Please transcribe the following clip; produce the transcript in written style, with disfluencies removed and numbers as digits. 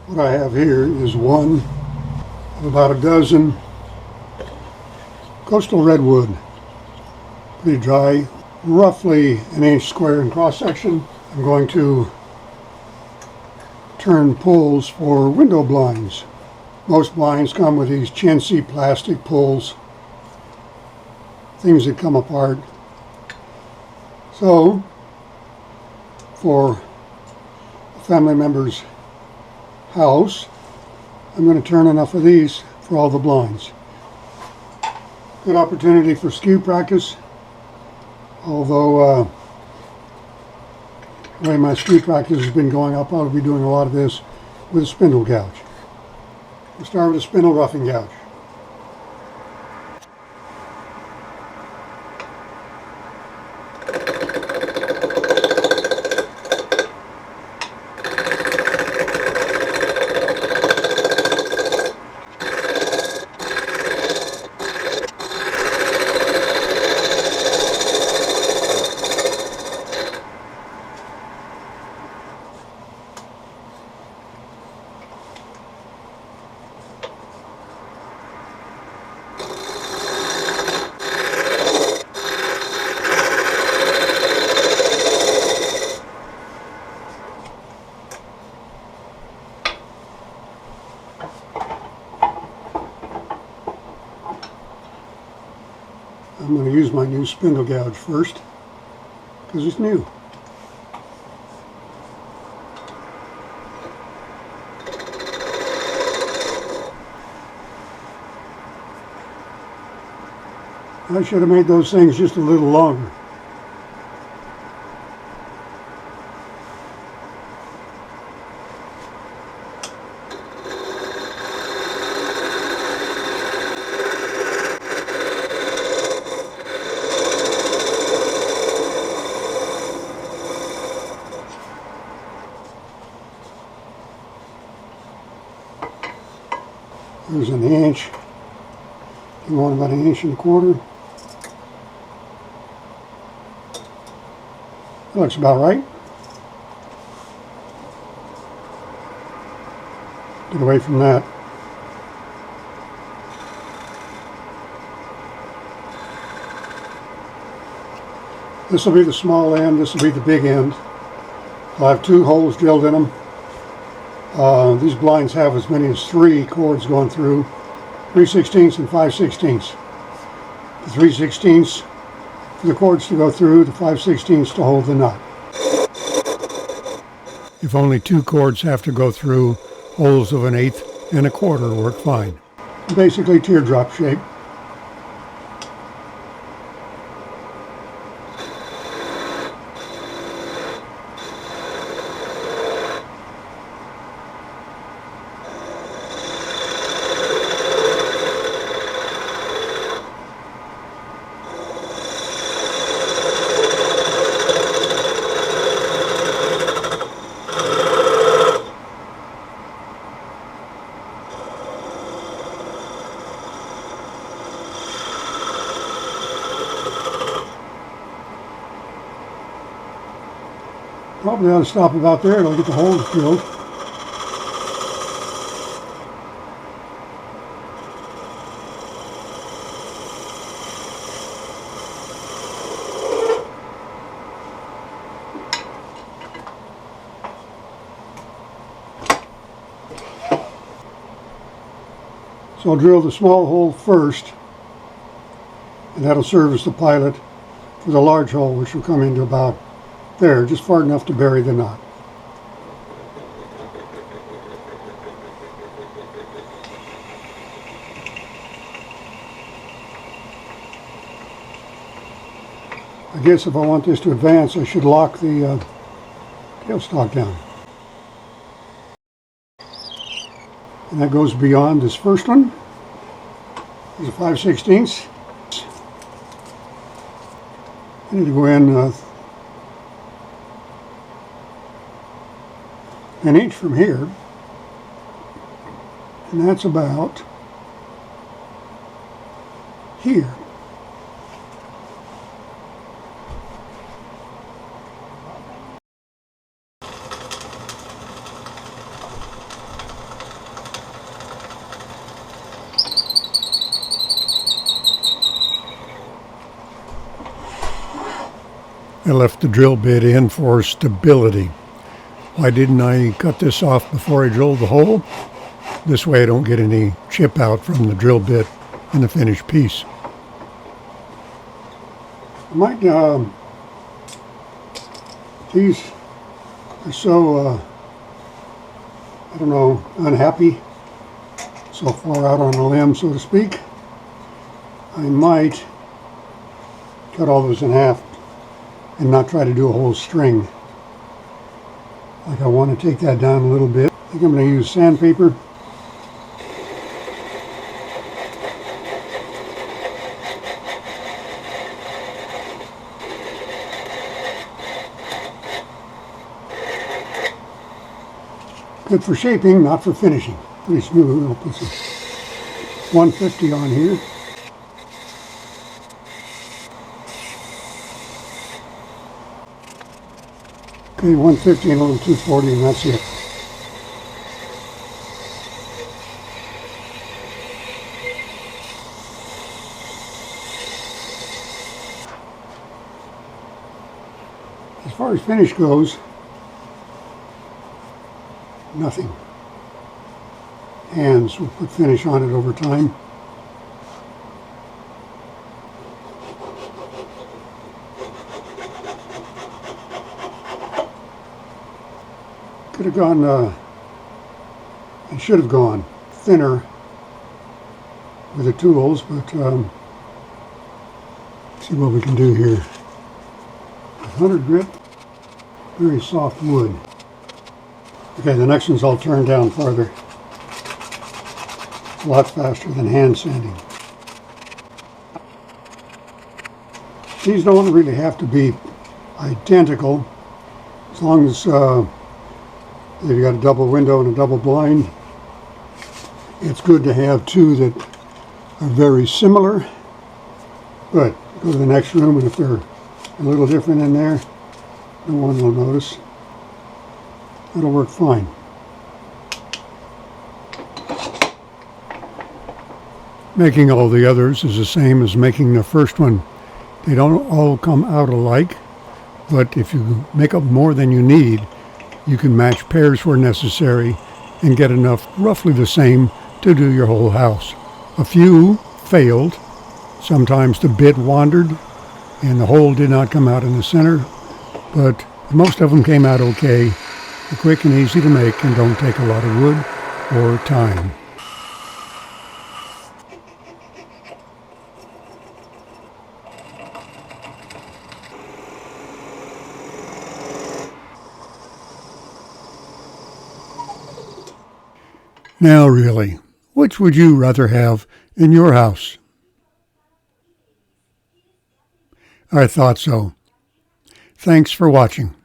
What I have here is one of about a dozen coastal redwood. Pretty dry, roughly an inch square in cross section. I'm going to turn pulls for window blinds. Most blinds come with these chintzy plastic pulls, things that come apart. So, for a family member's house, I'm going to turn enough of these for all the blinds. Good opportunity for skew practice, although the way my skew practice has been going, I'll probably be doing a lot of this with a spindle gouge. We'll start with a spindle roughing gouge. I'm going to use my new spindle gouge first because it's new. I should have made those things just a little longer. There's an inch. You want about 1.25 inches. That looks about right. Get away from that. This will be the small end, this will be the big end. I'll have 2 holes drilled in them. These blinds have as many as 3 cords going through, 3/16 and 5/16. The 3/16 for the cords to go through, the 5/16 to hold the nut. If only 2 cords have to go through, holes of 1/8 and 1/4 work fine. Basically teardrop shape. Probably ought to stop about there, it'll get the holes drilled. So I'll drill the small hole first, and that'll serve as the pilot for the large hole, which will come into about there, just far enough to bury the knot. I guess if I want this to advance, I should lock the tailstock down. And that goes beyond this first one. There's a 5/16. I need to go in 1 inch from here, and that's about here. I left the drill bit in for stability. Why didn't I cut this off before I drilled the hole? This way I don't get any chip out from the drill bit in the finished piece. I might, these are so, I don't know, unhappy, so far out on a limb, so to speak. I might cut all those in half and not try to do a whole string. Like, I want to take that down a little bit. I think I'm going to use sandpaper. Good for shaping, not for finishing. Pretty smooth. I'll put some 150 on here. Okay, 150 and a little 240, and that's it. As far as finish goes, nothing. Hands will put finish on it over time. Could have gone, I should have gone thinner with the tools, but see what we can do here. 100 grit, very soft wood. Okay, the next one's I'll turn down farther. A lot faster than hand sanding. These don't really have to be identical, as long as they've got a double window and a double blind. It's good to have two that are very similar. Good. Go to the next room, and if they're a little different in there, no one will notice. It'll work fine. Making all the others is the same as making the first one. They don't all come out alike, but if you make up more than you need, you can match pairs where necessary and get enough roughly the same to do your whole house. A few failed. Sometimes the bit wandered and the hole did not come out in the center, but most of them came out okay. They're quick and easy to make and don't take a lot of wood or time. Now really, which would you rather have in your house? I thought so. Thanks for watching.